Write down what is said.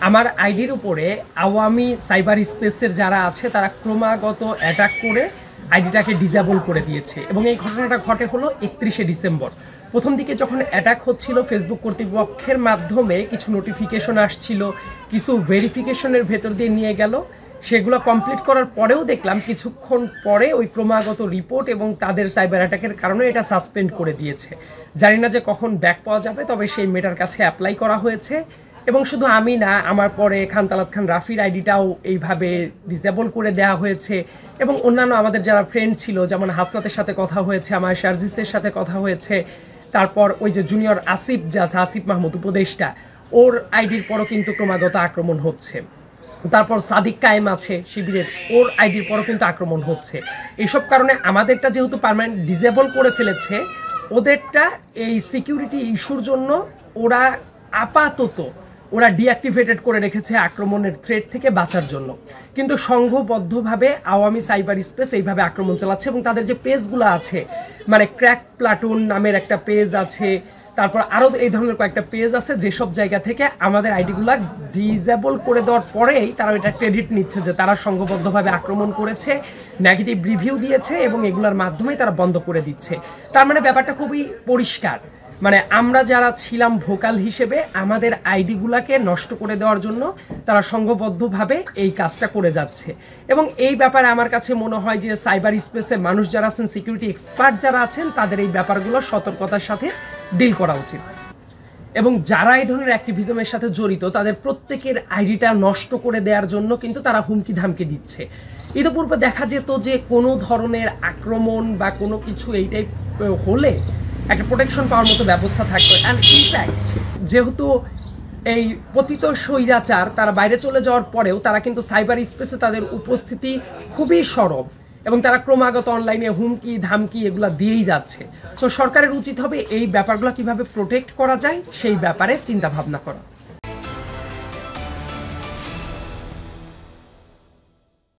আমার আইডির উপরে আওয়ামী সাইবার স্পেসের যারা আছে তারা ক্রমাগত অ্যাটাক করে আইডিটাকে ডিসেবল করে দিয়েছে এবং এই ঘটনাটা ঘটে হলো 31শে ডিসেম্বর। প্রথম দিকে যখন অ্যাটাক হচ্ছিল ফেসবুক কর্তৃপক্ষের মাধ্যমে কিছু নোটিফিকেশন আসছিল, কিছু ভেরিফিকেশনের ভেতর দিয়ে নিয়ে গেল, সেগুলো কমপ্লিট করার পরেও দেখলাম কিছুক্ষণ পরে ওই ক্রমাগত রিপোর্ট এবং তাদের সাইবার অ্যাটাকের কারণে এটা সাসপেন্ড করে দিয়েছে। জানি না যে কখন ব্যাক পাওয়া যাবে, তবে সেই মেটার কাছে অ্যাপ্লাই করা হয়েছে এবং শুধু আমি না, আমার পরে খান তালাত খান রাফির আইডিটাও এইভাবে ডিসেবল করে দেওয়া হয়েছে এবং অন্যান্য আমাদের যারা ফ্রেন্ড ছিল, যেমন হাসনাতের সাথে কথা হয়েছে, আমার শারজিসের সাথে কথা হয়েছে, তারপর ওই যে জুনিয়র আসিফ যা আছে, আসিফ মাহমুদ উপদেষ্টা, ওর আইডির পরও কিন্তু ক্রমাগত আক্রমণ হচ্ছে। তারপর সাদিক কায়েম আছে শিবিরের, ওর আইডির পরও কিন্তু আক্রমণ হচ্ছে। এইসব কারণে আমাদেরটা যেহেতু পার্মানেন্ট ডিসেবল করে ফেলেছে, ওদেরটা এই সিকিউরিটি ইস্যুর জন্য ওরা আপাতত ডিঅ্যাক্টিভেটেড করে রেখেছে আক্রমণের থ্রেট থেকে বাঁচার জন্য। কিন্তু সংঘবদ্ধভাবে আওয়ামী সাইবার স্পেস এইভাবে আক্রমণ চালাচ্ছে এবং তাদের যে পেজগুলো আছে, মানে ক্র্যাক প্লাটুন নামের একটা পেজ আছে, তারপর আরও এই ধরনের কয়েকটা পেজ আছে, যেসব জায়গা থেকে আমাদের আইডিগুলো ডিসেবল করে দেওয়ার পরেই তারা এটা ক্রেডিট নিচ্ছে যে তারা সংঘবদ্ধভাবে আক্রমণ করেছে, নেগেটিভ রিভিউ দিয়েছে এবং এগুলোর মাধ্যমেই তারা বন্ধ করে দিচ্ছে। তার মানে ব্যাপারটা খুবই পরিষ্কার, মানে আমরা যারা ছিলাম ভোকাল হিসেবে আমাদের আইডিগুলাকে নষ্ট করে দেওয়ার জন্য তারা সংঘবদ্ধভাবে এই কাজটা করে যাচ্ছে। এবং এই ব্যাপারে আমার কাছে মনে হয় যে সাইবার স্পেসে মানুষ যারা আছেন, সিকিউরিটি এক্সপার্ট যারা আছেন, তাদের এই ব্যাপারগুলো সতর্কতার সাথে ডিল করা উচিত। এবং যারা এই ধরনের অ্যাক্টিভিজমের সাথে জড়িত তাদের প্রত্যেকের আইডিটা নষ্ট করে দেওয়ার জন্য কিন্তু তারা হুমকি ধামকি দিচ্ছে। ইতিপূর্বে দেখা যেত যে কোনো ধরনের আক্রমণ বা কোনো কিছু এই টাইপ হলে একটা প্রোটেকশন পাওয়ার মতো ব্যবস্থা থাকতো। অ্যান্ড ইনফ্যাক্ট যেহেতু এই পতিত স্বৈরাচার তারা বাইরে চলে যাওয়ার পরেও তারা কিন্তু সাইবার স্পেসে তাদের উপস্থিতি খুবই সরব এবং তারা ক্রমাগত অনলাইনে হুমকি ধামকি এগুলা দিয়েই যাচ্ছে। তো সরকারের উচিত হবে এই ব্যাপারগুলো কিভাবে প্রোটেক্ট করা যায় সেই ব্যাপারে চিন্তা ভাবনা করা।